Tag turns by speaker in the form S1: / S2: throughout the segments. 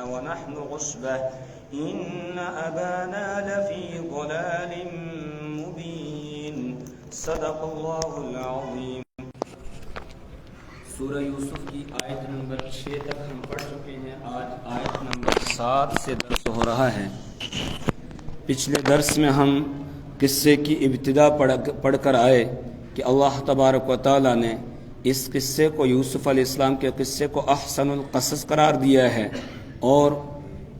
S1: ونحن عصبة إن أبانا لفي ضلال مبين صدق الله العظيم۔ سورہ یوسف کی آیت نمبر 6 تک ہم پڑھ چکے ہیں، آج آیت نمبر 7 سے درس ہو رہا ہے۔ پچھلے درس میں ہم قصے کی ابتدا پڑھ کر آئے کہ اللہ تبارک و تعالیٰ نے اس قصے کو، یوسف علیہ السلام کے قصے کو احسن القصص قرار دیا ہے، اور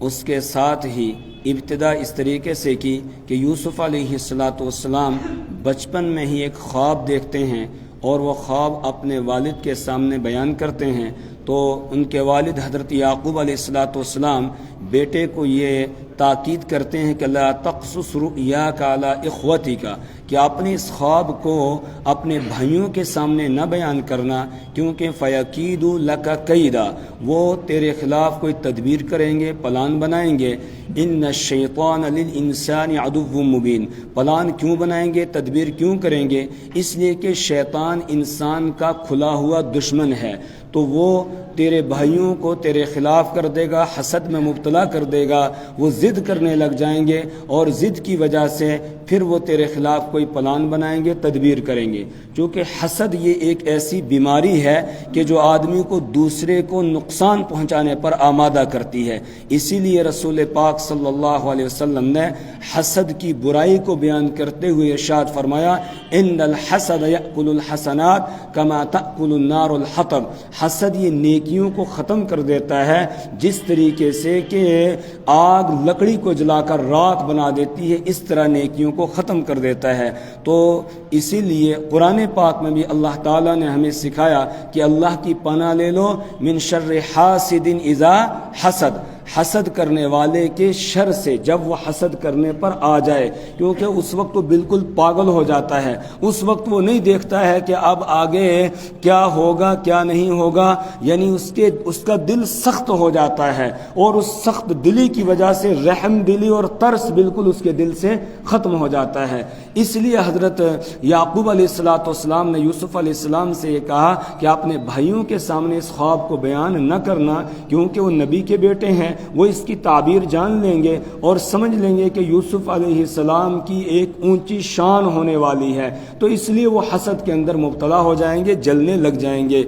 S1: اس کے ساتھ ہی ابتدا اس طریقے سے کی کہ یوسف علیہ السلام بچپن میں ہی ایک خواب دیکھتے ہیں اور وہ خواب اپنے والد کے سامنے بیان کرتے ہیں، تو ان کے والد حضرت یعقوب علیہ السلام بیٹے کو یہ تاکید کرتے ہیں کہ لا تقصص رؤیاک علی اخوتک، کہ اپنے اس خواب کو اپنے بھائیوں کے سامنے نہ بیان کرنا، کیونکہ فیکیدوا لک کیدا، وہ تیرے خلاف کوئی تدبیر کریں گے، پلان بنائیں گے۔ ان الشیطان للانسان عدو مبین، پلان کیوں بنائیں گے، تدبیر کیوں کریں گے؟ اس لیے کہ شیطان انسان کا کھلا ہوا دشمن ہے، تو وہ تیرے بھائیوں کو تیرے خلاف کر دے گا، حسد میں مبتلا کر دے گا، وہ ضد کرنے لگ جائیں گے، اور ضد کی وجہ سے پھر وہ تیرے خلاف کوئی پلان بنائیں گے، تدبیر کریں گے۔ چونکہ حسد یہ ایک ایسی بیماری ہے کہ جو آدمی کو دوسرے کو نقصان پہنچانے پر آمادہ کرتی ہے۔ اسی لیے رسول پاک صلی اللہ علیہ وسلم نے حسد کی برائی کو بیان کرتے ہوئے ارشاد فرمایا، ان الحسد یأکل الحسنات کما تأکل النار الحطب، حسد یہ نیکیوں کو ختم کر دیتا ہے جس طریقے سے کہ آگ لکڑی کو جلا کر راکھ بنا دیتی ہے، اس طرح نیکیوں کو ختم کر دیتا ہے۔ تو اسی لیے قرآن پاک میں بھی اللہ تعالیٰ نے ہمیں سکھایا کہ اللہ کی پناہ لے لو من شر حاسد اذا حسد، حسد کرنے والے کے شر سے جب وہ حسد کرنے پر آ جائے، کیونکہ اس وقت وہ بالکل پاگل ہو جاتا ہے، اس وقت وہ نہیں دیکھتا ہے کہ اب آگے کیا ہوگا کیا نہیں ہوگا، یعنی اس کا دل سخت ہو جاتا ہے، اور اس سخت دلی کی وجہ سے رحم دلی اور ترس بالکل اس کے دل سے ختم ہو جاتا ہے۔ اس لیے حضرت یعقوب علیہ السلام نے یوسف علیہ السلام سے یہ کہا کہ اپنے بھائیوں کے سامنے اس خواب کو بیان نہ کرنا، کیونکہ وہ نبی کے بیٹے ہیں، وہ اس کی تعبیر جان لیں گے اور سمجھ لیں گے کہ یوسف علیہ السلام کی ایک اونچی شان ہونے والی ہے، تو اس لیے وہ حسد کے اندر مبتلا ہو جائیں گے، جلنے لگ جائیں گے۔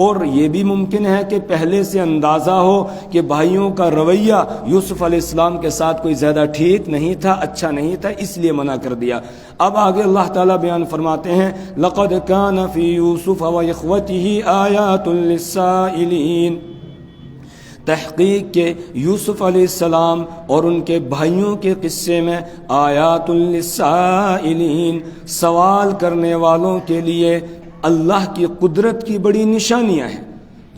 S1: اور یہ بھی ممکن ہے کہ پہلے سے اندازہ ہو کہ بھائیوں کا رویہ یوسف علیہ السلام کے ساتھ کوئی زیادہ ٹھیک نہیں تھا، اچھا نہیں تھا، اس لیے منع کر دیا۔ اب آگے اللہ تعالیٰ بیان فرماتے ہیں، لَقَدْ كَانَ فِي يُوسُفَ وَإِخْوَتِهِ آيَاتٌ لِلسَّائِلِينَ، تحقیق کے یوسف علیہ السلام اور ان کے بھائیوں کے قصے میں آیات للسائلین، سوال کرنے والوں کے لیے اللہ کی قدرت کی بڑی نشانیاں ہیں۔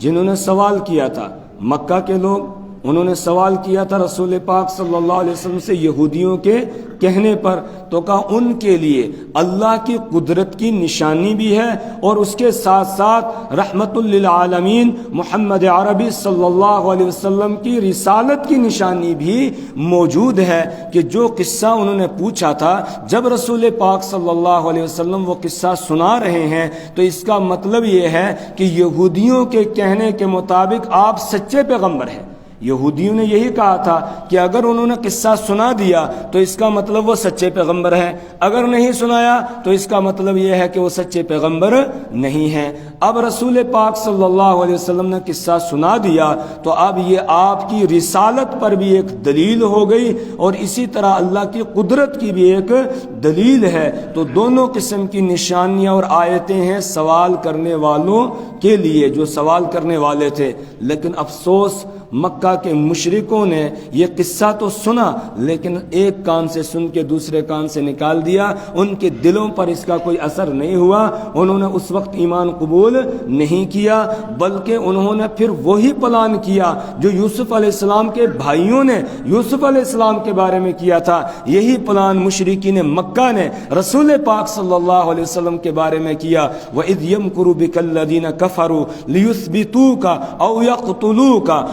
S1: جنہوں نے سوال کیا تھا مکہ کے لوگ، انہوں نے سوال کیا تھا رسول پاک صلی اللہ علیہ وسلم سے یہودیوں کے کہنے پر، تو کہا ان کے لیے اللہ کی قدرت کی نشانی بھی ہے، اور اس کے ساتھ ساتھ رحمت للعالمین محمد عربی صلی اللہ علیہ وسلم کی رسالت کی نشانی بھی موجود ہے، کہ جو قصہ انہوں نے پوچھا تھا جب رسول پاک صلی اللہ علیہ وسلم وہ قصہ سنا رہے ہیں، تو اس کا مطلب یہ ہے کہ یہودیوں کے کہنے کے مطابق آپ سچے پیغمبر ہیں۔ یہودیوں نے یہی کہا تھا کہ اگر انہوں نے قصہ سنا دیا تو اس کا مطلب وہ سچے پیغمبر ہیں، اگر نہیں سنایا تو اس کا مطلب یہ ہے کہ وہ سچے پیغمبر نہیں ہیں۔ اب رسول پاک صلی اللہ علیہ وسلم نے قصہ سنا دیا تو اب یہ آپ کی رسالت پر بھی ایک دلیل ہو گئی، اور اسی طرح اللہ کی قدرت کی بھی ایک دلیل ہے۔ تو دونوں قسم کی نشانیاں اور آیتیں ہیں سوال کرنے والوں کے لیے، جو سوال کرنے والے تھے۔ لیکن افسوس مکہ کے مشرکوں نے یہ قصہ تو سنا، لیکن ایک کان سے سن کے دوسرے کان سے نکال دیا، ان کے دلوں پر اس کا کوئی اثر نہیں ہوا، انہوں نے اس وقت ایمان قبول نہیں کیا، بلکہ انہوں نے پھر وہی پلان کیا جو یوسف علیہ السلام کے بھائیوں نے یوسف علیہ السلام کے بارے میں کیا تھا۔ یہی پلان مشرکین مکہ نے رسول پاک صلی اللہ علیہ وسلم کے بارے میں کیا۔ وَإِذْ يَمْكُرُ بِكَ الَّذِينَ كَفَرُوا لِيُثْبِتُوكَ أَوْ يَقْتُلُوكَ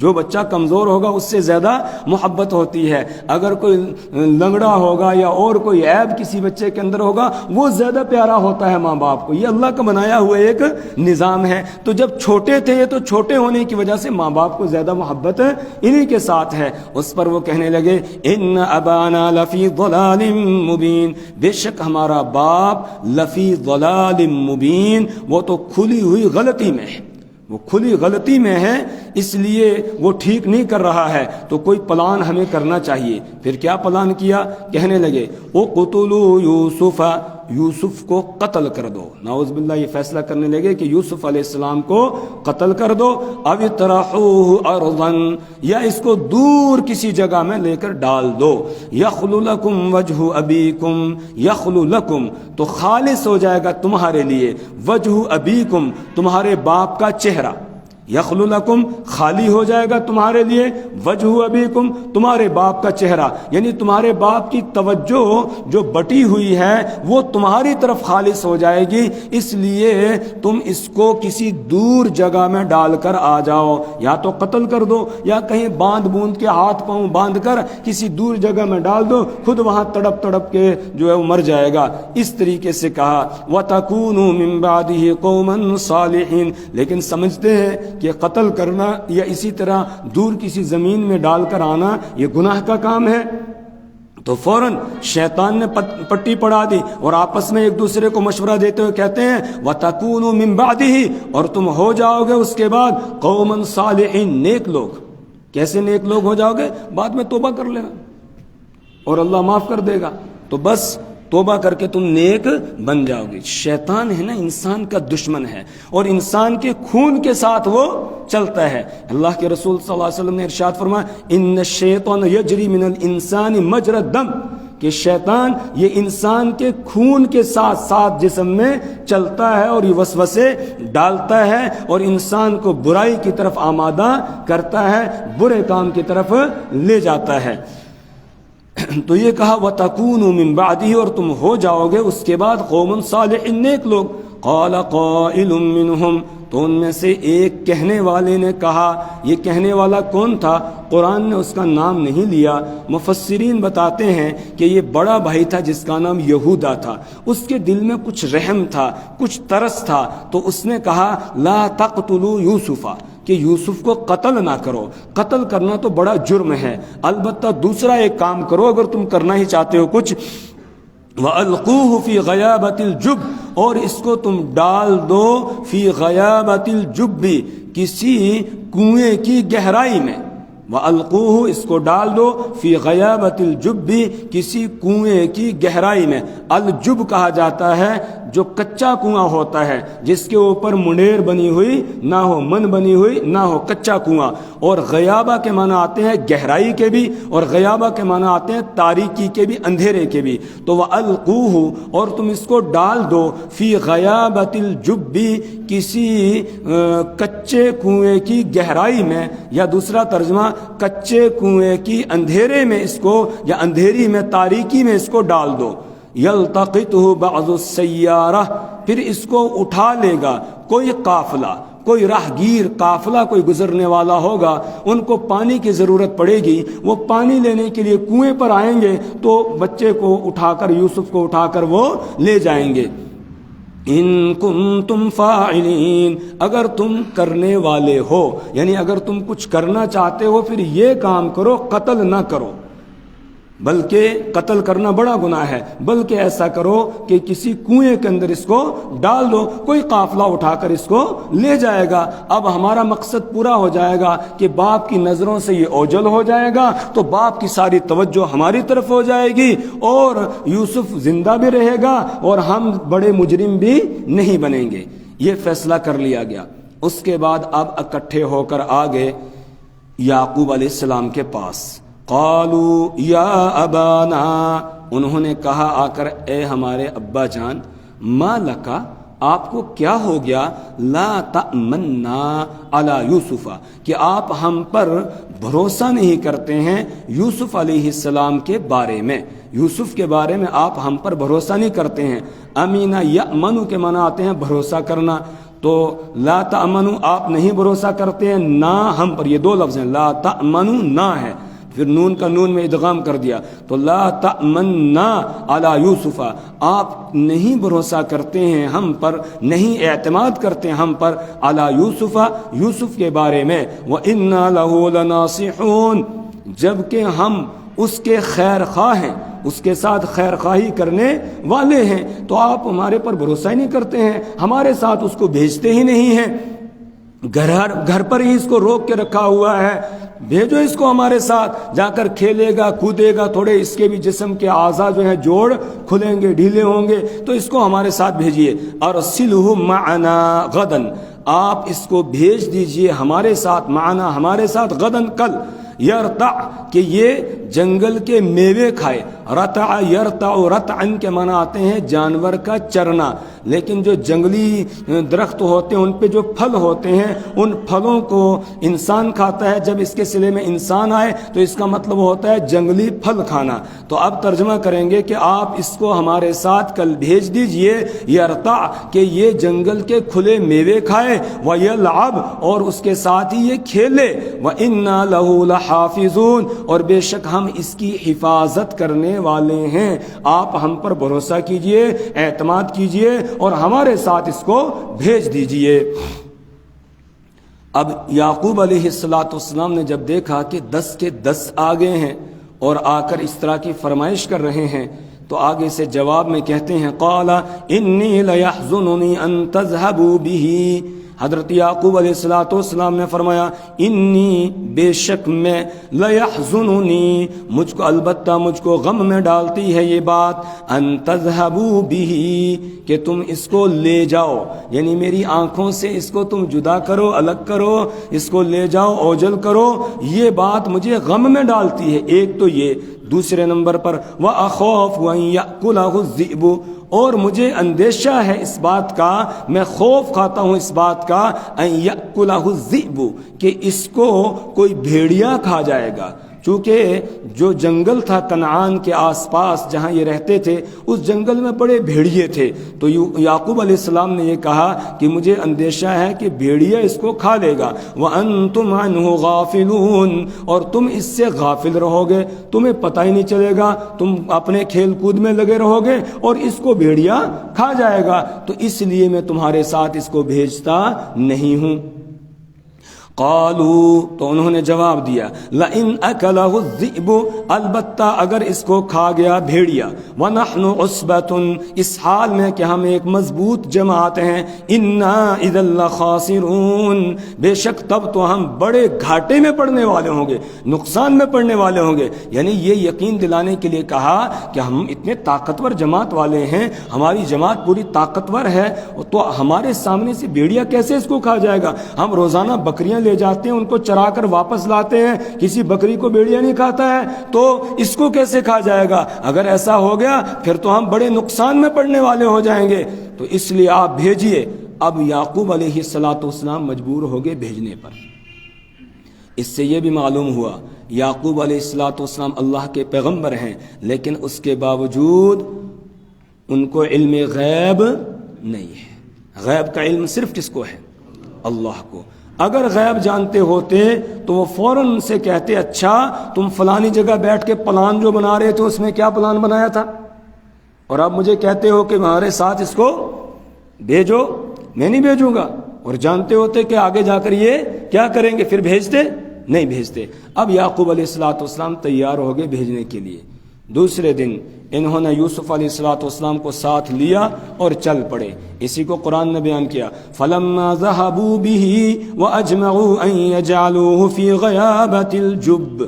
S1: جو بچہ کمزور ہوگا اس سے زیادہ محبت ہوتی ہے. اگر کوئی لنگڑا ہوگا یا اور کوئی عیب کسی بچے کے اندر ہوگا وہ زیادہ پیارا ہوتا ہے ماں باپ کو. یہ اللہ کا بنایا ہوا ایک نظام ہے. تو جب چھوٹے تھے یہ تو چھوٹے ہونے کی وجہ سے ماں باپ کو زیادہ محبت انہی کے ساتھ ہے. اس پر وہ کہنے لگے ان ابانا لفی ضلال مبین، بے شک ہمارا باپ لفی ضلال مبین، وہ تو کھلی ہوئی غلطی میں ہے، وہ کھلی غلطی میں ہے، اس لیے وہ ٹھیک نہیں کر رہا ہے. تو کوئی پلان ہمیں کرنا چاہیے. پھر کیا پلان کیا؟ کہنے لگے اقتلوا یوسف، یوسف کو قتل کر دو. نعوذ باللہ یہ فیصلہ کرنے لگے کہ یوسف علیہ السلام کو قتل کر دو. او اطرحوه ارضا، یا اس کو دور کسی جگہ میں لے کر ڈال دو. یخل لکم وجہ ابیکم، یخل لکم تو خالص ہو جائے گا تمہارے لیے، وجہ ابیکم تمہارے باپ کا چہرہ، یخل لکم خالی ہو جائے گا تمہارے لیے، وجہ ابیکم تمہارے باپ کا چہرہ، یعنی تمہارے باپ کی توجہ جو بٹی ہوئی ہے وہ تمہاری طرف خالص ہو جائے گی. اس لیے تم اس کو کسی دور جگہ میں ڈال کر آ جاؤ، یا تو قتل کر دو یا کہیں باندھ بوند کے ہاتھ پاؤں باندھ کر کسی دور جگہ میں ڈال دو، خود وہاں تڑپ تڑپ کے جو ہے وہ مر جائے گا. اس طریقے سے کہا وَتَكُونُوا مِن بَعْدِهِ قَوْمًا صَالِحِينَ، لیکن سمجھتے ہیں کہ قتل کرنا یا اسی طرح دور کسی زمین میں ڈال کر آنا یہ گناہ کا کام ہے. تو فوراً شیطان نے پٹی پڑھا دی اور آپس میں ایک دوسرے کو مشورہ دیتے ہوئے کہتے ہیں وَتَكُونُوا مِن بَعْدِهِ، اور تم ہو جاؤ گے اس کے بعد قومًا صالحین، نیک لوگ. کیسے نیک لوگ ہو جاؤ گے؟ بعد میں توبہ کر لینا اور اللہ معاف کر دے گا. تو بس توبہ کر کے تم نیک بن جاؤ گے. شیطان ہے نا انسان کا دشمن ہے اور انسان کے خون کے ساتھ وہ چلتا ہے. اللہ کے رسول صلی اللہ علیہ وسلم نے ارشاد فرمایا ان الشیطان یجری من الانسان مجرى الدم، کہ شیطان یہ انسان کے خون کے ساتھ ساتھ جسم میں چلتا ہے اور یہ وسوسے ڈالتا ہے اور انسان کو برائی کی طرف آمادہ کرتا ہے، برے کام کی طرف لے جاتا ہے. تو یہ کہا وَتَكُونُوا مِن بَعْدِهِ، اور تم ہو جاؤ گے اس کے بعد قوم صالح، نیک لوگ. قَالَ قَائِلٌ مِّنْهُمْ، تو ان میں سے ایک کہنے والے نے کہا. یہ کہنے والا کون تھا؟ قرآن نے اس کا نام نہیں لیا. مفسرین بتاتے ہیں کہ یہ بڑا بھائی تھا جس کا نام یہودا تھا. اس کے دل میں کچھ رحم تھا، کچھ ترس تھا، تو اس نے کہا لا تقتلوا یوسف، کہ یوسف کو قتل نہ کرو. قتل کرنا تو بڑا جرم ہے، البتہ دوسرا ایک کام کرو اگر تم کرنا ہی چاہتے ہو کچھ، وَأَلْقُوهُ فِي غَيَابَةِ الْجُبِّ، اور اس کو تم ڈال دو فی غیابت الجب، کسی کنویں کی گہرائی میں. وَأَلْقُوهُ، اس کو ڈال دو فی غیابت الجب، کسی کنویں کی گہرائی میں. الجب کہا جاتا ہے جو کچا کنواں ہوتا ہے جس کے اوپر منیر بنی ہوئی نہ ہو، من بنی ہوئی نہ ہو، کچا کنواں. اور غیابہ کے معنی آتے ہیں گہرائی کے بھی، اور غیابہ کے معنی آتے ہیں تاریکی کے بھی، اندھیرے کے بھی. تو وَأَلْقُوهُ، اور تم اس کو ڈال دو فی غیابت الجب، کسی کچے کنویں کی گہرائی میں، یا دوسرا ترجمہ کچے کنویں کی اندھیرے میں اس کو، یا اندھیری میں تاریکی میں اس کو ڈال دو. یلتقطہ بعض السیارہ، پھر اس کو اٹھا لے گا کوئی قافلہ، کوئی راہگیر قافلہ کوئی گزرنے والا ہوگا، ان کو پانی کی ضرورت پڑے گی، وہ پانی لینے کے لیے کنویں پر آئیں گے تو بچے کو اٹھا کر، یوسف کو اٹھا کر وہ لے جائیں گے. ان کنتم فاعلین، اگر تم کرنے والے ہو، یعنی اگر تم کچھ کرنا چاہتے ہو پھر یہ کام کرو، قتل نہ کرو. بلکہ قتل کرنا بڑا گناہ ہے، بلکہ ایسا کرو کہ کسی کنویں کے اندر اس کو ڈال دو، کوئی قافلہ اٹھا کر اس کو لے جائے گا. اب ہمارا مقصد پورا ہو جائے گا کہ باپ کی نظروں سے یہ اوجھل ہو جائے گا، تو باپ کی ساری توجہ ہماری طرف ہو جائے گی اور یوسف زندہ بھی رہے گا اور ہم بڑے مجرم بھی نہیں بنیں گے. یہ فیصلہ کر لیا گیا. اس کے بعد اب اکٹھے ہو کر آگے یعقوب علیہ السلام کے پاس. قالوا یا ابانا، انہوں نے کہا آ کر اے ہمارے ابا جان، ما لکا، آپ کو کیا ہو گیا، لا تأمنا علی یوسف، کہ آپ ہم پر بھروسہ نہیں کرتے ہیں یوسف علیہ السلام کے بارے میں. یوسف کے بارے میں آپ ہم پر بھروسہ نہیں کرتے ہیں. امینا یأمن کے معنی آتے ہیں بھروسہ کرنا. تو لا تأمنوا آپ نہیں بھروسہ کرتے ہیں نہ ہم پر، یہ دو لفظ ہیں، لا تأمنوا نہ ہے، پھر نون کا نون میں ادغام کر دیا، تو لا تأمنا علی یوسف، آپ نہیں بھروسہ کرتے ہیں ہم پر، نہیں اعتماد کرتے ہیں ہم پر، علی یوسف، یوسف کے بارے میں، وَإِنَّا لَهُ لَنَاصِحُونَ، جبکہ ہم اس کے خیر خواہ ہیں، اس کے ساتھ خیر خواہی کرنے والے ہیں، تو آپ ہمارے پر بھروسہ ہی نہیں کرتے ہیں، ہمارے ساتھ اس کو بھیجتے ہی نہیں ہیں، گھر پر ہی اس کو روک کے رکھا ہوا ہے، بھیجو اس کو ہمارے ساتھ، جا کر کھیلے گا کودے گا، تھوڑے اس کے بھی جسم کے اعضاء جو ہیں جوڑ کھلیں گے ڈھیلے ہوں گے، تو اس کو ہمارے ساتھ بھیجیے، ارسلہ معنا غدا، آپ اس کو بھیج دیجئے ہمارے ساتھ، معنا ہمارے ساتھ، غدن کل، یرتع کہ یہ جنگل کے میوے کھائے، رتع یرتع، رتعن کے معنی آتے ہیں جانور کا چرنا، لیکن جو جنگلی درخت ہوتے ہیں ان پہ جو پھل ہوتے ہیں ان پھلوں کو انسان کھاتا ہے، جب اس کے صلے میں انسان آئے تو اس کا مطلب ہوتا ہے جنگلی پھل کھانا، تو اب ترجمہ کریں گے کہ آپ اس کو ہمارے ساتھ کل بھیج دیجئے، یرتع کہ یہ جنگل کے کھلے میوے کھائے، ویلعب اور اس کے ساتھ ہی یہ کھیلے، وَإِنَّا لَهُ لَحَافِظُونَ اور بے شک ہم اس کی حفاظت کرنے والے ہیں، آپ ہم پر بھروسہ کیجئے، اعتماد کیجئے اور ہمارے ساتھ اس کو بھیج دیجئے۔ اب یعقوب علیہ السلام نے جب دیکھا کہ 10 کے 10 آگے ہیں اور آ کر اس طرح کی فرمائش کر رہے ہیں، تو آگے سے جواب میں کہتے ہیں قال انی لیحزننی ان تذهبوا به، حضرت یعقوب علیہ السلام نے فرمایا انی بے شک میں، لیحزننی مجھ کو، البتہ مجھ کو غم میں ڈالتی ہے یہ بات، ان تذهبوا به کہ تم اس کو لے جاؤ، یعنی میری آنکھوں سے اس کو تم جدا کرو، الگ کرو، اس کو لے جاؤ، اوجل کرو، یہ بات مجھے غم میں ڈالتی ہے، ایک تو یہ، دوسرے نمبر پر وَأَخَافُ أَن يَأْكُلَهُ الذِّئْبُ اور مجھے اندیشہ ہے اس بات کا، میں خوف کھاتا ہوں اس بات کا، ان یأکلہ الذئب کہ اس کو کوئی بھیڑیا کھا جائے گا، چونکہ جو جنگل تھا کنعان کے آس پاس جہاں یہ رہتے تھے اس جنگل میں بڑے بھیڑیے تھے، تو یعقوب علیہ السلام نے یہ کہا کہ مجھے اندیشہ ہے کہ بھیڑیا اس کو کھا لے گا، وَأَنْتُمْ عَنْهُ غَافِلُونَ اور تم اس سے غافل رہو گے، تمہیں پتہ ہی نہیں چلے گا، تم اپنے کھیل کود میں لگے رہو گے اور اس کو بھیڑیا کھا جائے گا، تو اس لیے میں تمہارے ساتھ اس کو بھیجتا نہیں ہوں۔ قالوا تو انہوں نے جواب دیا لئن اکلہ الذئب البتہ اگر اس کو کھا گیا بھیڑیا، ونحن عصبۃ اس حال میں کہ ہم ایک مضبوط جماعت ہیں، انا اذا لخاسرون بے شک تب تو ہم بڑے گھاٹے میں پڑنے والے ہوں گے، نقصان میں پڑنے والے ہوں گے، یعنی یہ یقین دلانے کے لیے کہا کہ ہم اتنے طاقتور جماعت والے ہیں، ہماری جماعت پوری طاقتور ہے، تو ہمارے سامنے سے بھیڑیا کیسے اس کو کھا جائے گا، ہم روزانہ بکریاں لے جاتے ہیں، ان کو چرا کر واپس لاتے ہیں، کسی بکری کو بھیڑیا نہیں کھاتا ہے، تو اس کو کیسے کھا جائے گا، اگر ایسا ہو گیا پھر تو ہم بڑے نقصان میں پڑنے والے ہو جائیں گے، تو اس لیے آپ بھیجئے۔ اب یعقوب علیہ السلام مجبور ہو گئے بھیجنے پر۔ اس سے یہ بھی معلوم ہوا یعقوب علیہ السلام اللہ کے پیغمبر ہیں، لیکن اس کے باوجود ان کو علم غیب نہیں ہے، غیب کا علم صرف کس کو ہے؟ اللہ کو۔ اگر غیب جانتے ہوتے تو وہ فوراً ان سے کہتے اچھا تم فلانی جگہ بیٹھ کے پلان جو بنا رہے تھے اس میں کیا پلان بنایا تھا، اور اب مجھے کہتے ہو کہ ہمارے ساتھ اس کو بھیجو، میں نہیں بھیجوں گا، اور جانتے ہوتے کہ آگے جا کر یہ کیا کریں گے، پھر بھیجتے نہیں بھیجتے۔ اب یعقوب علیہ السلام تیار ہو گئے بھیجنے کے لیے۔ دوسرے دن انہوں نے یوسف علیہ السلام کو ساتھ لیا اور چل پڑے، اسی کو قرآن نے بیان کیا فَلَمَّا ذَهَبُوا بِهِ وَأَجْمَعُوا أَن يَجْعَلُوهُ فِي غَيَابَةِ الْجُبِّ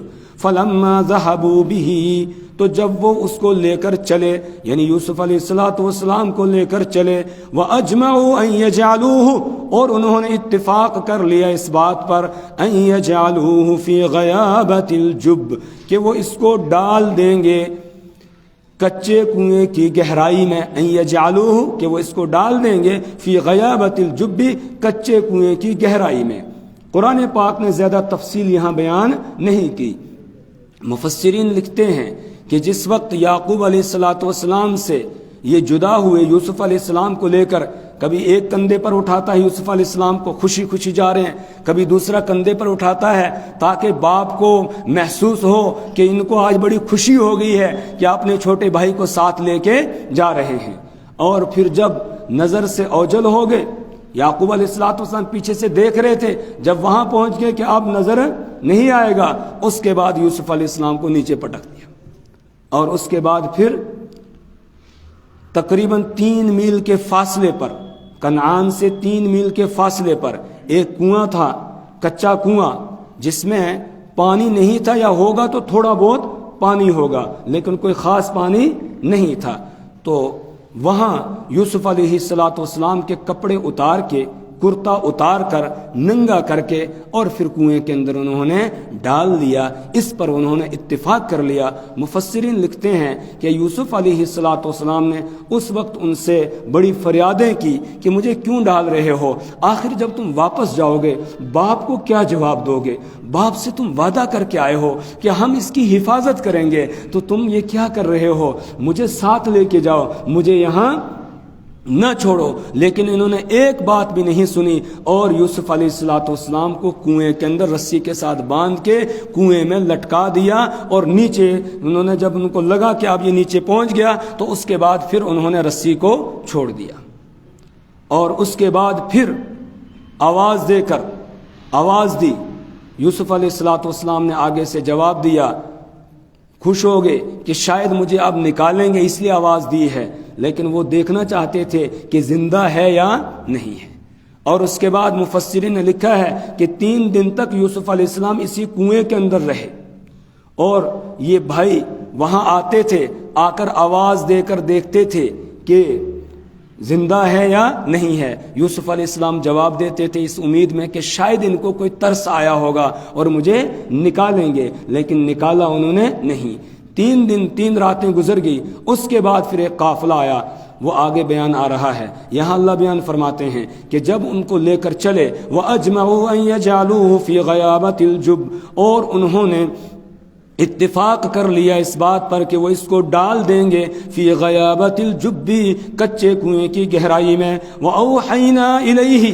S1: فَلَمَّا ذَهَبُوا بِهِ تو جب وہ اس کو لے کر چلے، یعنی یوسف علیہ السلام کو لے کر چلے، وَأَجْمَعُوا أَن يَجْعَلُوهُ اور انہوں نے اتفاق کر لیا اس بات پر أَن يَجْعَلُوهُ فِي غَيَابَةِ الْجُبِّ کہ وہ اس کو ڈال دیں گے کچے کنویں کی گہرائی میں، ان یجعلوہ کہ وہ اس کو ڈال دیں گے، فی غیابۃ الجب کچے کنویں کی گہرائی میں۔ قرآن پاک نے زیادہ تفصیل یہاں بیان نہیں کی۔ مفسرین لکھتے ہیں کہ جس وقت یعقوب علیہ السلام سے یہ جدا ہوئے، یوسف علیہ السلام کو لے کر کبھی ایک کندھے پر اٹھاتا ہے یوسف علیہ السلام کو، خوشی خوشی جا رہے ہیں، کبھی دوسرا کندھے پر اٹھاتا ہے تاکہ باپ کو محسوس ہو کہ ان کو آج بڑی خوشی ہو گئی ہے کہ اپنے چھوٹے بھائی کو ساتھ لے کے جا رہے ہیں۔ اور پھر جب نظر سے اوجل ہو گئے، یعقوب علیہ السلام پیچھے سے دیکھ رہے تھے، جب وہاں پہنچ گئے کہ اب نظر نہیں آئے گا، اس کے بعد یوسف علیہ السلام کو نیچے پٹک دیا، اور اس کے بعد پھر تقریباً 3 میل کے فاصلے پر، کنعان سے 3 میل کے فاصلے پر ایک کنواں تھا، کچا کنواں، جس میں پانی نہیں تھا، یا ہوگا تو تھوڑا بہت پانی ہوگا لیکن کوئی خاص پانی نہیں تھا۔ تو وہاں یوسف علیہ السلام کے کپڑے اتار کے، کرتا اتار کر، ننگا کر کے، اور پھر کنویں کے اندر انہوں نے ڈال دیا۔ اس پر انہوں نے اتفاق کر لیا۔ مفسرین لکھتے ہیں کہ یوسف علیہ السلام نے اس وقت ان سے بڑی فریادیں کی کہ مجھے کیوں ڈال رہے ہو؟ آخر جب تم واپس جاؤ گے باپ کو کیا جواب دو گے؟ باپ سے تم وعدہ کر کے آئے ہو کہ ہم اس کی حفاظت کریں گے، تو تم یہ کیا کر رہے ہو؟ مجھے ساتھ لے کے جاؤ، مجھے یہاں نہ چھوڑو۔ لیکن انہوں نے ایک بات بھی نہیں سنی، اور یوسف علیہ السلام کو کنویں کے اندر رسی کے ساتھ باندھ کے کنویں میں لٹکا دیا، اور نیچے انہوں نے، جب ان کو لگا کہ اب یہ نیچے پہنچ گیا، تو اس کے بعد پھر انہوں نے رسی کو چھوڑ دیا، اور اس کے بعد پھر آواز دے کر آواز دی۔ یوسف علیہ السلام نے آگے سے جواب دیا، خوش ہو گئے کہ شاید مجھے اب نکالیں گے اس لیے آواز دی ہے، لیکن وہ دیکھنا چاہتے تھے کہ زندہ ہے یا نہیں ہے۔ اور اس کے بعد مفسرین نے لکھا ہے کہ 3 دن تک یوسف علیہ السلام اسی کنویں کے اندر رہے، اور یہ بھائی وہاں آتے تھے، آ کر آواز دے کر دیکھتے تھے کہ زندہ ہے یا نہیں ہے۔ یوسف علیہ السلام جواب دیتے تھے اس امید میں کہ شاید ان کو کوئی ترس آیا ہوگا اور مجھے نکالیں گے، لیکن نکالا انہوں نے نہیں۔ 3 دن 3 راتیں گزر گئی۔ اس کے بعد پھر ایک قافلہ آیا، وہ آگے بیان آ رہا ہے۔ یہاں اللہ بیان فرماتے ہیں کہ جب ان کو لے کر چلے، وَأَجْمَعُوا أَن يَجْعَلُوهُ فِي غَيَابَةِ الْجُبِّ، اور انہوں نے اتفاق کر لیا اس بات پر کہ وہ اس کو ڈال دیں گے فی غیابت الجب، کچے کنویں کی گہرائی میں۔ وَأَوْحَيْنَا إِلَيْهِ،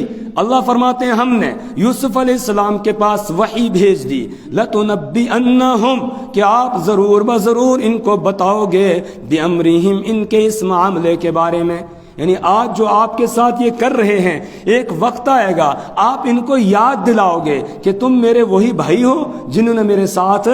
S1: اللہ فرماتے ہیں ہم نے یوسف علیہ السلام کے پاس وحی بھیج دی، لَتُنَبِّئَنَّهُمْ، کہ آپ ضرور بضرور ان کو بتاؤ گے، بِأَمْرِهِمْ، ان کے اس معاملے کے بارے میں۔ یعنی آج جو آپ کے ساتھ یہ کر رہے ہیں، ایک وقت آئے گا آپ ان کو یاد دلاؤ گے کہ تم میرے وہی بھائی ہو جنہوں نے میرے ساتھ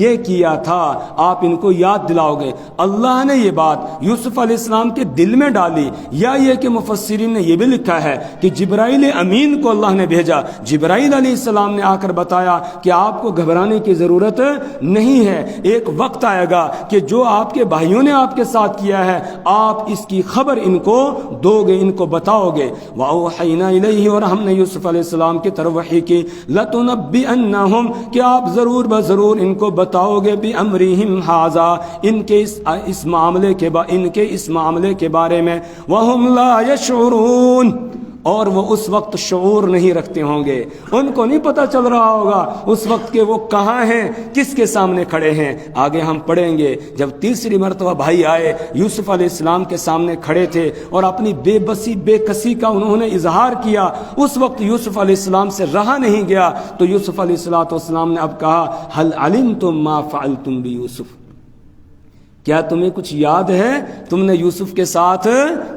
S1: یہ کیا تھا، آپ ان کو یاد دلاؤ گے۔ اللہ نے یہ بات یوسف علیہ السلام کے دل میں ڈالی، یا یہ کہ مفسرین نے یہ بھی لکھا ہے کہ جبرائیل امین کو اللہ نے بھیجا، جبرائیل علیہ السلام نے آ کر بتایا کہ آپ کو گھبرانے کی ضرورت نہیں ہے، ایک وقت آئے گا کہ جو آپ کے بھائیوں نے آپ کے ساتھ کیا ہے آپ اس کی خبر ان کو دو گے، ان کو بتاؤ گے۔ وَأَوْحَيْنَا إِلَيْهِ، اور ہم نے یوسف علیہ السلام کی طرف وحی کی، لَتُنَبِّئَنَّهُمْ، کہ آپ ضرور بضرور ان کو بتاؤ گے، بِأَمْرِهِمْ هَذَا، ان کے اس معاملے کے بارے میں، وَهُمْ لَا يَشْعُرُونَ، اور وہ اس وقت شعور نہیں رکھتے ہوں گے، ان کو نہیں پتہ چل رہا ہوگا اس وقت کہ وہ کہاں ہیں، کس کے سامنے کھڑے ہیں۔ آگے ہم پڑھیں گے جب تیسری مرتبہ بھائی آئے، یوسف علیہ السلام کے سامنے کھڑے تھے اور اپنی بے بسی بے کسی کا انہوں نے اظہار کیا، اس وقت یوسف علیہ السلام سے رہا نہیں گیا، تو یوسف علیہ السلام نے اب کہا، هل علمتم ما فعلتم بيوسف، کیا تمہیں کچھ یاد ہے تم نے یوسف کے ساتھ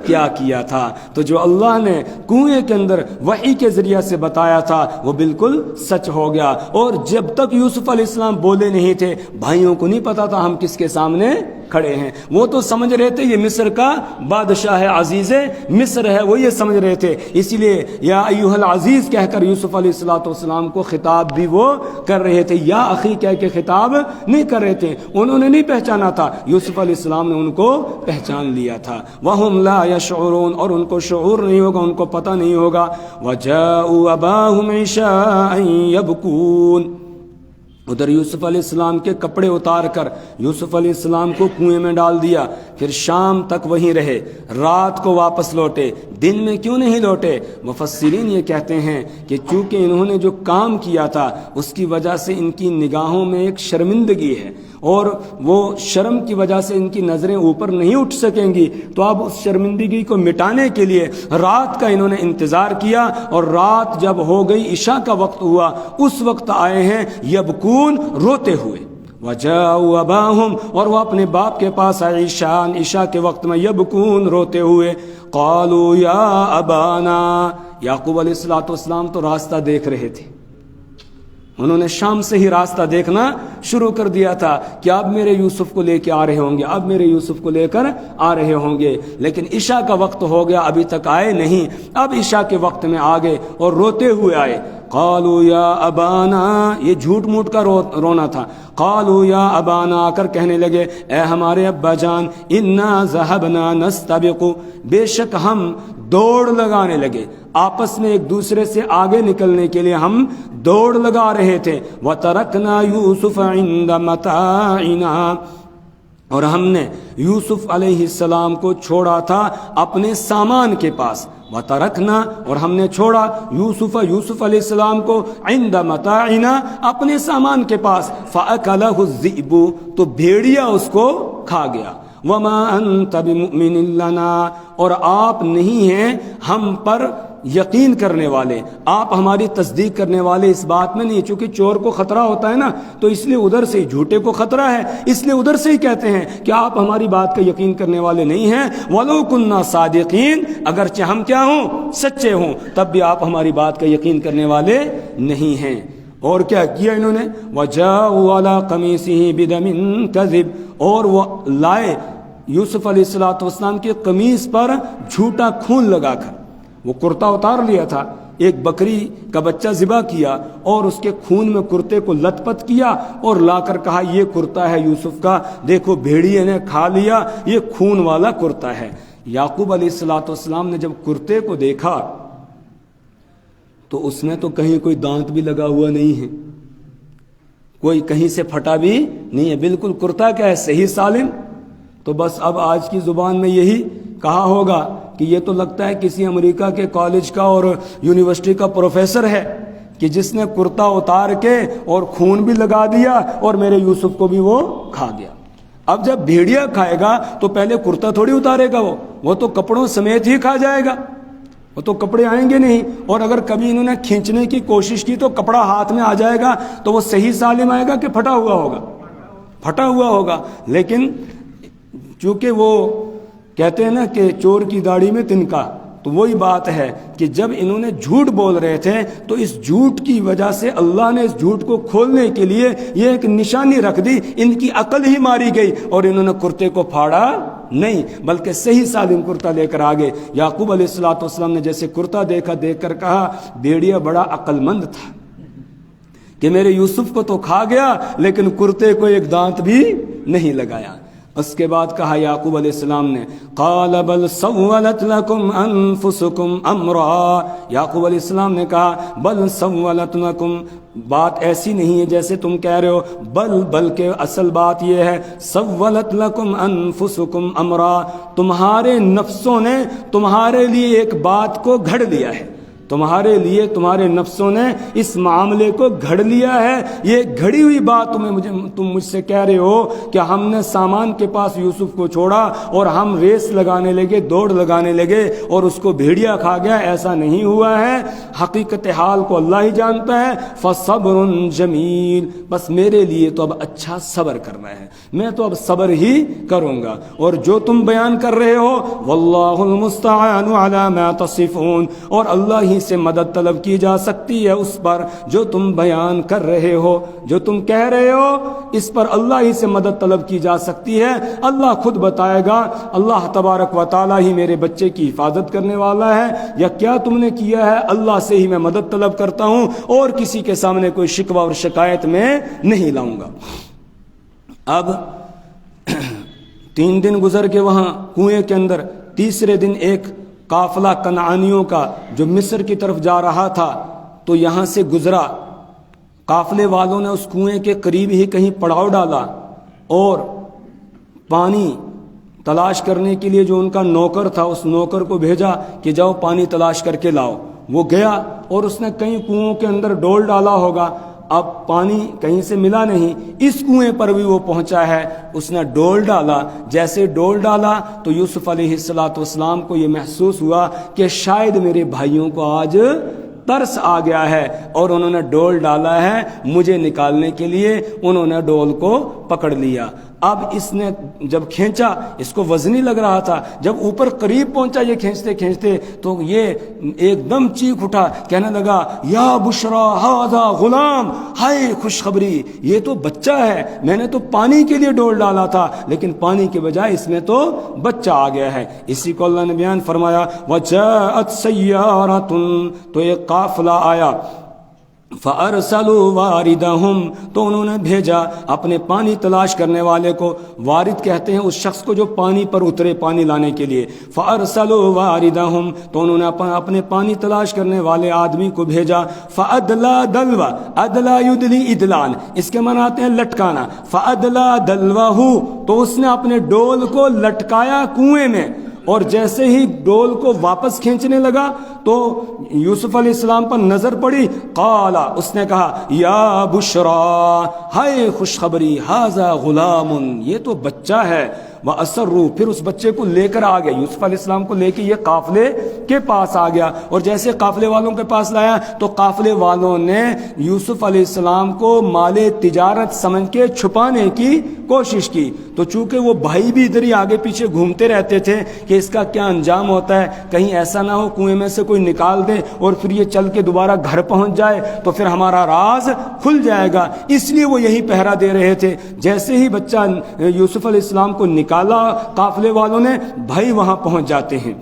S1: کیا کیا تھا؟ تو جو اللہ نے کنویں کے اندر وحی کے ذریعے سے بتایا تھا وہ بالکل سچ ہو گیا۔ اور جب تک یوسف علیہ السلام بولے نہیں تھے، بھائیوں کو نہیں پتا تھا ہم کس کے سامنے کھڑے ہیں، وہ تو سمجھ رہے تھے یہ مصر کا بادشاہ ہے، عزیز مصر ہے، وہ یہ سمجھ رہے تھے، اسی لیے یا ایھا العزیز کہہ کر یوسف علیہ السلام کو خطاب بھی وہ کر رہے تھے، یا اخی کہہ کے خطاب نہیں کر رہے تھے، انہوں نے نہیں پہچانا تھا، یوسف علیہ السلام نے ان کو پہچان لیا تھا۔ وَهُمْ لَا يَشْعُرُونَ، اور ان کو شعور نہیں ہوگا، ان کو پتہ نہیں ہوگا۔ وَجَاءُوا أَبَاهُمْ عِشَاءً يَبْكُونَ، ادھر یوسف علیہ السلام کے کپڑے اتار کر یوسف علیہ السلام کو کنویں میں ڈال دیا، پھر شام تک وہیں رہے، رات کو واپس لوٹے، دن میں کیوں نہیں لوٹے؟ مفسرین یہ کہتے ہیں کہ چونکہ انہوں نے جو کام کیا تھا اس کی وجہ سے ان کی نگاہوں میں ایک شرمندگی ہے، اور وہ شرم کی وجہ سے ان کی نظریں اوپر نہیں اٹھ سکیں گی، تو اب اس شرمندگی کو مٹانے کے لیے رات کا انہوں نے انتظار کیا، اور رات جب ہو گئی، عشاء کا وقت ہوا، اس وقت آئے ہیں یبکون، روتے ہوئے، وجاءوا اباہم، اور وہ اپنے باپ کے پاس آئے عشاء کے وقت میں، یبکون، روتے ہوئے، قالوا یا ابانا، یعقوب علیہ السلام تو راستہ دیکھ رہے تھے، انہوں نے شام سے ہی راستہ دیکھنا شروع کر دیا تھا کہ اب میرے یوسف کو لے کے آ رہے ہوں گے، اب میرے یوسف کو لے کر آ رہے ہوں گے، لیکن عشاء کا وقت ہو گیا، ابھی تک آئے نہیں، اب عشاء کے وقت میں آ گئے اور روتے ہوئے آئے۔ قالوا یا ابانا، یہ جھوٹ موٹ کا رونا تھا، قالوا یا ابانا، آ کر کہنے لگے اے ہمارے ابا جان، انا ذهبنا نستبق، بے شک ہم دوڑ لگانے لگے، آپس میں ایک دوسرے سے آگے نکلنے کے لیے ہم دوڑ لگا رہے تھے، وَتَرَكْنَا يُوسُفَ عِنْدَ مَتَاعِنَا، اور ہم نے یوسف علیہ السلام کو چھوڑا تھا اپنے سامان کے پاس، وَتَرَكْنَا، اور ہم نے چھوڑا یوسف علیہ السلام کو عِنْدَ مَتَاعِنَا، اپنے سامان کے پاس، فَأَكَلَهُ الذِّئْبُ، تو بھیڑیا اس کو کھا گیا، وَمَا أَنْتَ بِمُؤْمِنٍ لَنَا، اور آپ نہیں ہیں ہم پر یقین کرنے والے، آپ ہماری تصدیق کرنے والے اس بات میں نہیں، چونکہ چور کو خطرہ ہوتا ہے نا، تو اس لیے ادھر سے جھوٹے کو خطرہ ہے، اس لیے ادھر سے ہی کہتے ہیں کہ آپ ہماری بات کا یقین کرنے والے نہیں ہیں، وَلَوْ كُنَّا صَادِقِينَ، اگرچہ ہم کیا ہوں، سچے ہوں، تب بھی آپ ہماری بات کا یقین کرنے والے نہیں ہیں۔ اور کیا کیا انہوں نے، وَجَاءُوا عَلَىٰ قَمِيصِهِ بِدَمٍ كَذِبٍ، اور وہ لائے یوسف علیہ السلام کی قمیص پر جھوٹا خون لگا کر، وہ کرتا اتار لیا تھا، ایک بکری کا بچہ ذبح کیا اور اس کے خون میں کرتے کو لت پت کیا اور لا کر کہا یہ کرتا ہے یوسف کا، دیکھو بھیڑیے نے کھا لیا، یہ خون والا کرتا ہے۔ یعقوب علیہ السلام نے جب کرتے کو دیکھا تو اس میں تو کہیں کوئی دانت بھی لگا ہوا نہیں ہے، کوئی کہیں سے پھٹا بھی نہیں ہے، بالکل کرتا کیا ہے، صحیح سالم۔ تو بس اب آج کی زبان میں یہی کہا ہوگا کہ یہ تو لگتا ہے کسی امریکہ کے کالج کا اور یونیورسٹی کا پروفیسر ہے کہ جس نے کرتا اتار کے اور خون بھی لگا دیا اور میرے یوسف کو بھی وہ کھا گیا۔ اب جب بھیڑیا کھائے گا تو پہلے کرتا تھوڑی اتارے گا، وہ تو کپڑوں سمیت ہی کھا جائے گا، وہ تو کپڑے آئیں گے نہیں، اور اگر کبھی انہوں نے کھینچنے کی کوشش کی تو کپڑا ہاتھ میں آ جائے گا تو وہ صحیح سالم آئے گا کہ پھٹا ہوا ہوگا۔ لیکن چونکہ وہ کہتے ہیں نا کہ چور کی داڑھی میں تنکا، تو وہی بات ہے کہ جب انہوں نے جھوٹ بول رہے تھے تو اس جھوٹ کی وجہ سے اللہ نے اس جھوٹ کو کھولنے کے لیے یہ ایک نشانی رکھ دی، ان کی عقل ہی ماری گئی اور انہوں نے کرتے کو پھاڑا نہیں بلکہ صحیح سالم کرتا لے کر آگے۔ یعقوب علیہ السلام نے جیسے کرتا دیکھا، دیکھ کر کہا بھیڑیا بڑا عقل مند تھا کہ میرے یوسف کو تو کھا گیا لیکن کرتے کو ایک دانت بھی نہیں لگایا۔ اس کے بعد کہا یعقوب علیہ السلام نے، قال بل سولت لکم انفسکم امرا، یعقوب علیہ السلام نے کہا بل سولت لکم، بات ایسی نہیں ہے جیسے تم کہہ رہے ہو، بلکہ اصل بات یہ ہے، سولت لکم انفسکم امرا، تمہارے نفسوں نے تمہارے لیے ایک بات کو گھڑ لیا ہے، تمہارے لیے تمہارے نفسوں نے اس معاملے کو گھڑ لیا ہے، یہ گھڑی ہوئی بات تم مجھ سے کہہ رہے ہو کہ ہم نے سامان کے پاس یوسف کو چھوڑا اور ہم ریس لگانے لگے، دوڑ لگانے لگے اور اس کو بھیڑیا کھا گیا، ایسا نہیں ہوا ہے، حقیقت حال کو اللہ ہی جانتا ہے۔ فصبر جمیل، بس میرے لیے تو اب اچھا صبر کرنا ہے، میں تو اب صبر ہی کروں گا، اور جو تم بیان کر رہے ہو واللہ المستعان علی ما تصفون، اور اللہ ہی سے مدد طلب کی جا سکتی ہے اس پر جو تم بیان کر رہے ہو، جو تم کہہ رہے ہو اس پر اللہ ہی سے مدد طلب کی جا سکتی ہے، اللہ خود بتائے گا، اللہ تبارک و تعالی ہی میرے بچے کی حفاظت کرنے والا ہے، یا کیا تم نے کیا ہے، اللہ سے ہی میں مدد طلب کرتا ہوں اور کسی کے سامنے کوئی شکوہ اور شکایت میں نہیں لاؤں گا۔ اب 3 دن گزر کے وہاں کنویں کے اندر، تیسرے دن ایک قافلہ کنعانیوں کا جو مصر کی طرف جا رہا تھا تو یہاں سے گزرا، قافلے والوں نے اس کنویں کے قریب ہی کہیں پڑاؤ ڈالا اور پانی تلاش کرنے کے لیے جو ان کا نوکر تھا اس نوکر کو بھیجا کہ جاؤ پانی تلاش کر کے لاؤ۔ وہ گیا اور اس نے کئی کنوؤں کے اندر ڈول ڈالا ہوگا، اب پانی کہیں سے ملا نہیں، اس کنویں پر بھی وہ پہنچا ہے، اس نے ڈول ڈالا، جیسے ڈول ڈالا تو یوسف علیہ السلام کو یہ محسوس ہوا کہ شاید میرے بھائیوں کو آج ترس آ گیا ہے اور انہوں نے ڈول ڈالا ہے مجھے نکالنے کے لیے، انہوں نے ڈول کو پکڑ لیا۔ اب اس نے جب کھینچا، اس کو وزنی لگ رہا تھا، جب اوپر قریب پہنچا یہ کھینچتے کھینچتے تو یہ ایک دم چیخ اٹھا، کہنے لگا یا بشرا ھذا غلام، ہائے خوشخبری یہ تو بچہ ہے، میں نے تو پانی کے لیے ڈول ڈالا تھا لیکن پانی کے بجائے اس میں تو بچہ آ گیا ہے۔ اسی کو اللہ نے بیان فرمایا وجاءت سیارۃ، تو ایک قافلہ آیا، فَأَرْسَلُوا وَارِدَهُمْ، تو انہوں نے بھیجا اپنے پانی تلاش کرنے والے کو، وارد کہتے ہیں اس شخص کو جو پانی پر اترے پانی لانے کے لیے، فَأَرْسَلُوا وَارِدَهُمْ، تو انہوں نے اپنے پانی تلاش کرنے والے آدمی کو بھیجا، فَأَدْلَى دَلْوَ، أَدْلَى يُدْلِي إِدْلَانِ، اس کے معنی آتے ہیں لٹکانا، فَأَدْلَى دَلْوَهُ، تو اس نے اپنے ڈول کو لٹکایا کنویں میں، اور جیسے ہی ڈول کو واپس کھینچنے لگا تو یوسف علیہ السلام پر نظر پڑی، قالا، اس نے کہا یا بشرا، ہائے خوشخبری، ھذا غلام، یہ تو بچہ ہے، وَأَسَرُّوا، پھر اس بچے کو لے کر آ گیا، یوسف علیہ السلام کو لے کے یہ قافلے کے پاس آ گیا، اور جیسے قافلے والوں کے پاس لایا تو قافلے والوں نے یوسف علیہ السلام کو مال تجارت سمجھ کے چھپانے کی کوشش کی، تو چونکہ وہ بھائی بھی ادھر ہی آگے پیچھے گھومتے رہتے تھے کہ اس کا کیا انجام ہوتا ہے، کہیں ایسا نہ ہو کنویں میں سے کوئی نکال دے اور پھر یہ چل کے دوبارہ گھر پہنچ جائے تو پھر ہمارا راز کھل جائے گا، اس لیے وہ یہی پہرا دے رہے تھے۔ جیسے ہی بچہ یوسف علیہ السلام کو نکالا قافلے والوں نے، بھائی وہاں پہنچ جاتے ہیں،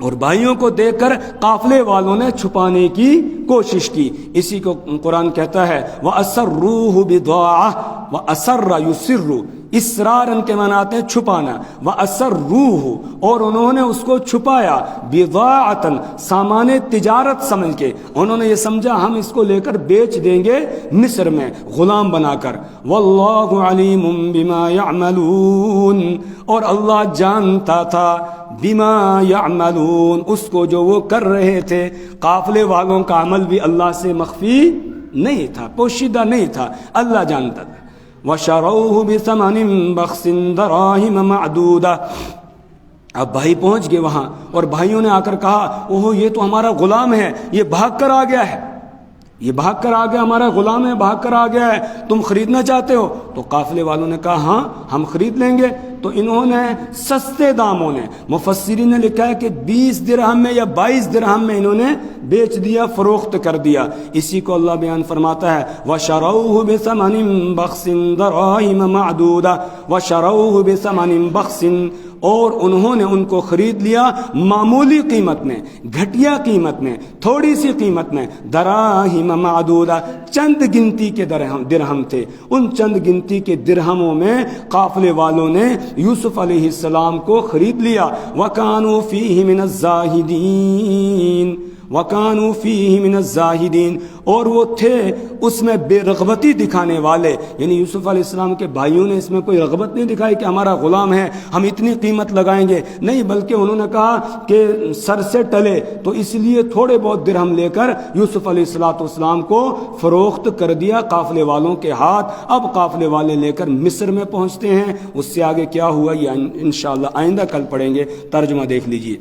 S1: اور بھائیوں کو دیکھ کر قافلے والوں نے چھپانے کی کوشش کی۔ اسی کو قرآن کہتا ہے وَأَسَرُّوهُ بِضَاعَةٍ، وَأَسَرَّ يُسِرُّ، اسرارن کے معنی آتے ہیں چھپانا، وَأَسَرُّوهُ، اور انہوں نے اس کو چھپایا، بِضَاعَةً، سامان تجارت سمجھ کے، انہوں نے یہ سمجھا ہم اس کو لے کر بیچ دیں گے مصر میں غلام بنا کر، وَاللَّهُ عَلِيمٌ بِمَا يَعْمَلُونَ، اور اللہ جانتا تھا بما یعملون، اس کو جو وہ کر رہے تھے، قافلے والوں کا عمل بھی اللہ سے مخفی نہیں تھا، پوشیدہ نہیں تھا، اللہ جانتا تھا۔ وَشَرَوْهُ بِثَمَنٍ بَخْسٍ دَرَاهِمَ مَعْدُودَةٍ، اب بھائی پہنچ گئے وہاں اور بھائیوں نے آ کر کہا اوہ یہ تو ہمارا غلام ہے، یہ بھاگ کر آ گیا ہے، یہ بھاگ کر آ گیا، ہمارا غلام ہے، بھاگ کر آ گیا ہے، تم خریدنا چاہتے ہو؟ تو قافلے والوں نے کہا ہاں ہم خرید لیں گے۔ تو انہوں نے سستے داموں نے، مفسرین نے لکھا ہے کہ 20 درہم میں یا 22 درہم میں انہوں نے بیچ دیا، فروخت کر دیا۔ اسی کو اللہ بیان فرماتا ہے وَشَرَوْهُ بِثَمَنٍ بَخْسٍ دَرَاهِمَ مَعْدُودَةٍ، وَشَرَوْهُ بِثَمَنٍ بَخْسٍ، اور انہوں نے ان کو خرید لیا معمولی قیمت میں، گھٹیا قیمت میں، تھوڑی سی قیمت میں، دراہم معدودہ، چند گنتی کے درہم تھے، ان چند گنتی کے درہموں میں قافلے والوں نے یوسف علیہ السلام کو خرید لیا۔ وَكَانُوا فِيهِ مِنَ الزَّاهِدِينَ، وَكَانُوا فِيهِ مِنَ الزَّاهِدِينَ، اور وہ تھے اس میں بے رغبتی دکھانے والے، یعنی یوسف علیہ السلام کے بھائیوں نے اس میں کوئی رغبت نہیں دکھائی کہ ہمارا غلام ہے ہم اتنی قیمت لگائیں گے، نہیں، بلکہ انہوں نے کہا کہ سر سے ٹلے، تو اس لیے تھوڑے بہت درہم لے کر یوسف علیہ السلام کو فروخت کر دیا قافلے والوں کے ہاتھ۔ اب قافلے والے لے کر مصر میں پہنچتے ہیں، اس سے آگے کیا ہوا یہ انشاءاللہ آئندہ کل پڑھیں گے، ترجمہ دیکھ لیجئے۔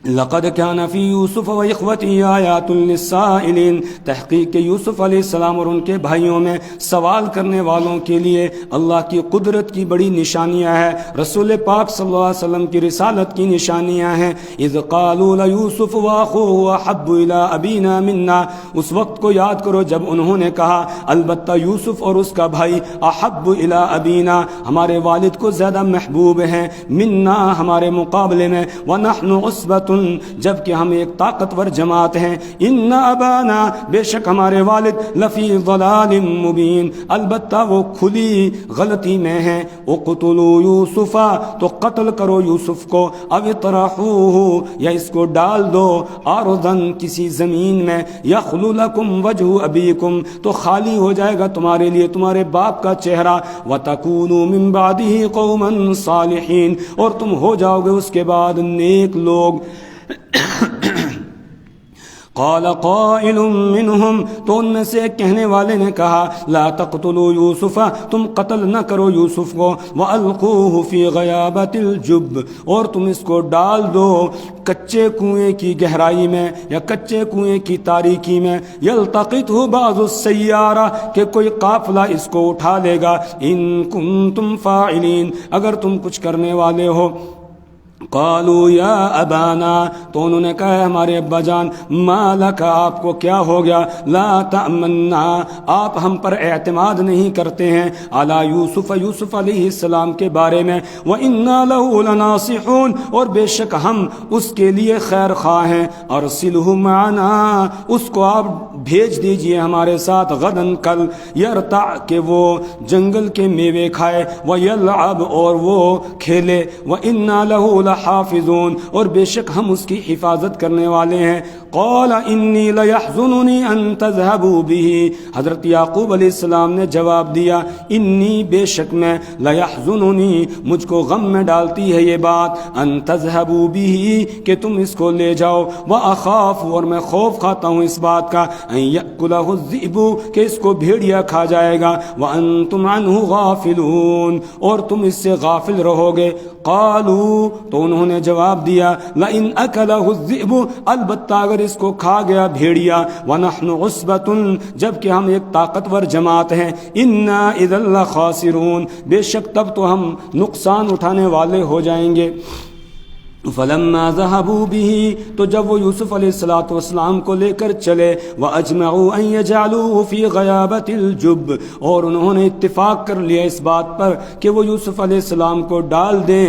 S1: لقد كان في يوسف واخوته آیات للسائلین، تحقیق یوسف علیہ السلام اور ان کے بھائیوں میں سوال کرنے والوں کے لیے اللہ کی قدرت کی بڑی نشانیاں ہیں، رسول پاک صلی اللہ علیہ وسلم کی رسالت کی نشانیاں ہیں۔ اذ قالوا ليوسف واخوه احب الى ابينا منا، اس وقت کو یاد کرو جب انہوں نے کہا البتہ یوسف اور اس کا بھائی احب الى ابینا، ہمارے والد کو زیادہ محبوب ہیں، منا، ہمارے مقابلے میں، ونحن عصبۃ، جبکہ ہم ایک طاقتور جماعت ہیں، ان ابانا، بے شک ہمارے والد، لفی ضلال مبین، البتہ وہ کھلی غلطی میں ہیں۔ اقتلوا یوسف، تو قتل کرو یوسف کو، او اطرحوہ، یا اس کو ڈال دو، ارضا، کسی زمین میں، یخل لکم وجہ ابیکم، تو خالی ہو جائے گا تمہارے لیے تمہارے باپ کا چہرہ، وتکونوا من بعدہ قوما صالحین، اور تم ہو جاؤ گے اس کے بعد نیک لوگ۔ قال قائل منهم، تو ان میں سے ایک کہنے والے نے کہا لا تقتلوا یوسف، تم قتل نہ کرو یوسف کو، والقوه فی غیابۃ الجب، اور تم اس کو ڈال دو کچے کنویں کی گہرائی میں یا کچے کنویں کی تاریکی میں، یلتقطہ بعض السیارہ، کہ کوئی قافلہ اس کو اٹھا لے گا، ان کنتم فاعلین، اگر تم کچھ کرنے والے ہو۔ قالوا یا ابانا، تو انہوں نے کہا ہمارے ابا جان، ما لک، آپ کو کیا ہو گیا، لا تأمنا، آپ ہم پر اعتماد نہیں کرتے ہیں، علی یوسف، یوسف علیہ السلام کے بارے میں، وَإِنَّا لَهُ لَنَاصِحُونَ، اور بے شک ہم اس کے لیے خیر خواہ ہیں، ارسلہ معنا، اس کو آپ بھیج دیجئے ہمارے ساتھ، غدن، کل، یرتع، کہ وہ جنگل کے میوے کھائے، ویلعب، اور وہ کھیلے، وَإِنَّا لَهُ حافظون، اور بے شک ہم اس کی حفاظت کرنے والے ہیں۔ قال انی لیحزننی ان تذهبوا به، حضرت یعقوب علیہ السلام نے جواب دیا انی، بے شک میں، لیحزننی، مجھ کو غم میں ڈالتی ہے یہ بات، ان تذهبوا به، کہ تم اس کو لے جاؤ، واخاف، اور میں خوف کھاتا ہوں اس بات کا، ان یأکلہ الذئب، کہ اس کو بھیڑیا کھا جائے گا، وانتم عنہ غافلون، اور تم اس سے غافل رہو گے۔ قالوا، تو انہوں نے جواب دیا لئن اکلہ الذئب، البتہ اگر اس کو کھا گیا بھیڑیا، ونحن عصبۃ، جبکہ ہم ایک طاقتور جماعت ہیں، انا اذا لخاسرون، بے شک تب تو ہم نقصان اٹھانے والے ہو جائیں گے۔ فلما ذهبوا به، تو جب وہ یوسف علیہ السلام کو لے کر چلے، واجمعوا ان يجعلوه في غيابة الجب، اور انہوں نے اتفاق کر لیا اس بات پر کہ وہ یوسف علیہ السلام کو ڈال دیں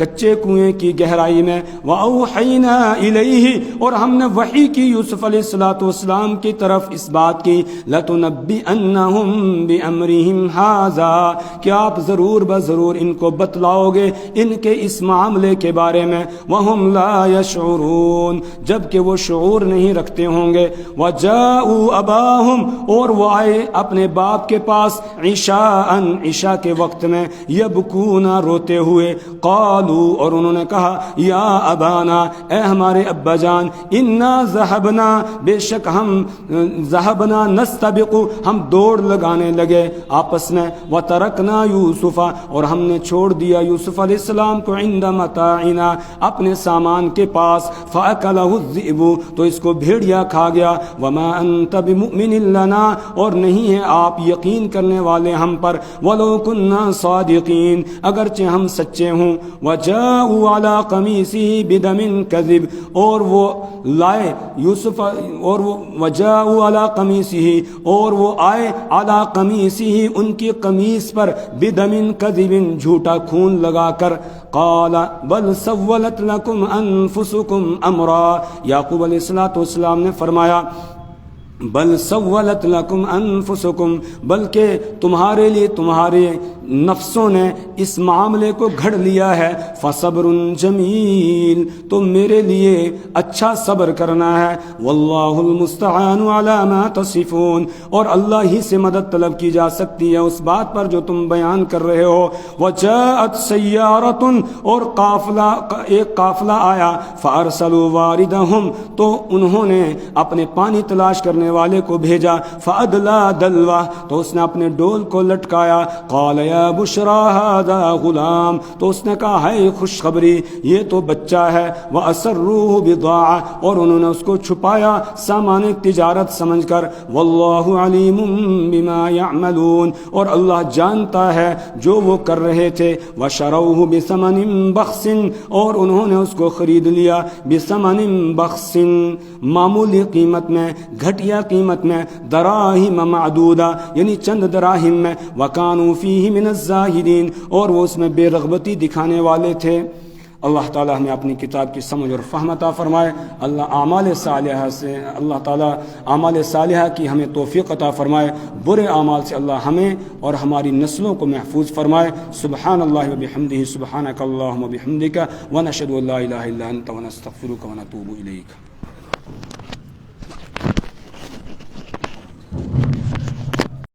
S1: کچے کنویں کی گہرائی میں، واوحینا الیہ، اور ہم نے وحی کی یوسف علیہ السلام کی طرف اس بات کی، لتنبئنہم بامرہم ھذا، کہ آپ ضرور بضرور ان کو بتلاؤ گے ان کے اس معاملے کے بارے میں، وَهُمْ لَا يَشْعُرُونَ، جبکہ وہ شعور نہیں رکھتے ہوں گے۔ وَجَاءُوا أَبَاهُمْ، اور وہ آئے اپنے باپ کے پاس، عشاءً، عشاء کے وقت میں، يَبْكُونَ، روتے ہوئے، قالوا، اور انہوں نے کہا یا ابانا، اے ہمارے ابا جان، انا ذهبنا، بے شک ہم، ذهبنا نستبق، ہم دوڑ لگانے لگے آپس میں، وَتَرَكْنَا يُوسُفَ، اور ہم نے چھوڑ دیا یوسف علیہ السلام کو، عند متاعنا، اپنے سامان کے پاس، فَأَكَلَهُ الذِّئْبُ، تو اس کو بھیڑیا کھا گیا، وَمَا أَنْتَ بِمُؤْمِنٍ لَنَا، اور نہیں ہے آپ یقین کرنے والے ہم پر، وَلَوْ كُنَّا صَادِقِينَ، اگرچہ ہم سچے ہوں، وَجَاءُوا عَلَىٰ قَمِيصِهِ بِدَمٍ كَذِبٍ، اور وہ لائے یوسف، اور وہ وَجَاءُوا عَلَىٰ قَمِيصِهِ، اور وہ آئے عَلَىٰ قَمِيصِهِ، ان کی قمیص پر، بِدَمٍ كَذِبٍ، جھوٹا خون لگا کر، قال بل سولت لکم انفسکم امرا، یعقوب علیہ السلام نے فرمایا بل سولت لکم انفسکم، بلکہ تمہارے لیے تمہارے نفسوں نے اس معاملے کو گھڑ لیا ہے، فصبر جمیل، تو میرے لیے اچھا صبر کرنا ہے، واللہ المستعان علی ما تصفون، اور اللہ ہی سے مدد طلب کی جا سکتی ہے اس بات پر جو تم بیان کر رہے ہو۔ وجاءت سیارۃ، اور قافلہ، ایک قافلہ آیا، فارسلوا واردہم، تو انہوں نے اپنے پانی تلاش کرنے والے کو بھیجا، فادلا دلوا، تو اس نے اپنے ڈول کو لٹکایا، قال یا بشرا ھذا غلام، تو اس نے کہا ہے خوشخبری یہ تو بچہ ہے، واسروہ بضاعہ، اور انہوں نے اس کو چھپایا سامان تجارت سمجھ کر، واللہ علیم بما یعملون، اور اللہ جانتا ہے جو وہ کر رہے تھے، وشروہ بثمن بخس، اور انہوں نے اس کو خرید لیا، بثمن بخس، معمولی قیمت میں، گھٹیا قیمت میں، دراہم معدودہ، یعنی چند دراہم میں، وکانوا فیہ من الزاہدین، اور وہ اس میں بے رغبتی دکھانے والے تھے۔ اللہ تعالی ہمیں اپنی کتاب کی سمجھ اور فہم عطا فرمائے، اللہ اعمال صالحہ سے، اللہ تعالی اعمال صالحہ کی ہمیں توفیق عطا فرمائے، برے اعمال سے اللہ ہمیں اور ہماری نسلوں کو محفوظ فرمائے۔ سبحان اللہ وبحمدہ، سبحانک اللہم وبحمدک، ونشہد ان لا الہ الا انت، ونستغفرک ونتوب الیک۔